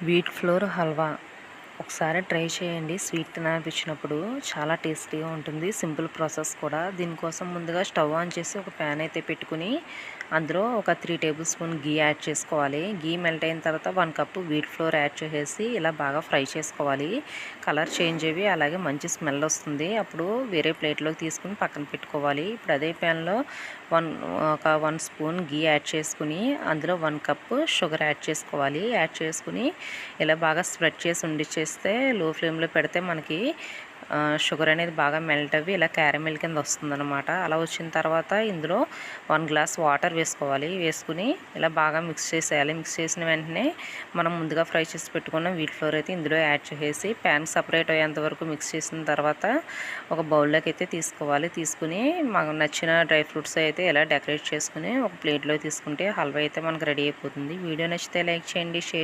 Wheat flour halwa ఒకసారి try చేయండి. Sweet తినాలనిపించినప్పుడు చాలా టేస్టీగా ఉంటుంది. సింపుల్ ప్రాసెస్ కూడా. దీనికోసం ముందుగా స్టవ్ ఆన్ చేసి ఒక ప్యాన్ అయితే పెట్టుకుని అందులో ఒక 3 టేబుల్ స్పూన్ గీ యాడ్ చేసుకోవాలి. గీ మెల్ట్ అయిన తర్వాత 1 కప్పు వీట్ ఫ్లోర్ యాడ్ చేసేసి ఇలా బాగా ఫ్రై చేసుకోవాలి. కలర్ చేంజ్ అయ్యి అలాగే మంచి స్మెల్ వస్తుంది. అప్పుడు వేరే ప్లేట్లోకి తీసుకుని పక్కన పెట్టుకోవాలి. ఇప్పుడు అదే ప్యాన్లో ఒక 1 స్పూన్ గీ యాడ్ చేసుకుని అందులో 1 కప్పు షుగర్ యాడ్ చేసుకోవాలి. యాడ్ చేసుకుని ఇలా బాగా స్ప్రెడ్ చేసి ఉండిచ్చేస్తే లో ఫ్లేమ్లో పెడితే మనకి షుగర్ అనేది బాగా మెల్ట్ అవ్వి ఇలా క్యారమిల్ కింద వస్తుందన్నమాట. అలా వచ్చిన తర్వాత ఇందులో 1 గ్లాస్ వాటర్ వేసుకోవాలి. వేసుకుని ఇలా బాగా మిక్స్ చేసేయాలి. మిక్స్ చేసిన వెంటనే మనం ముందుగా ఫ్రై చేసి పెట్టుకున్న వీట్ ఫ్లోర్ అయితే ఇందులో యాడ్ చేసేసి ప్యాన్ సపరేట్ అయ్యేంత వరకు మిక్స్ చేసిన తర్వాత ఒక బౌల్లోకి అయితే తీసుకోవాలి. తీసుకుని మాకు నచ్చిన డ్రై ఫ్రూట్స్ అయితే ఇలా డెకరేట్ చేసుకుని ఒక ప్లేట్లో తీసుకుంటే హల్వా అయితే మనకు రెడీ అయిపోతుంది. వీడియో నచ్చితే లైక్ చేయండి, షేర్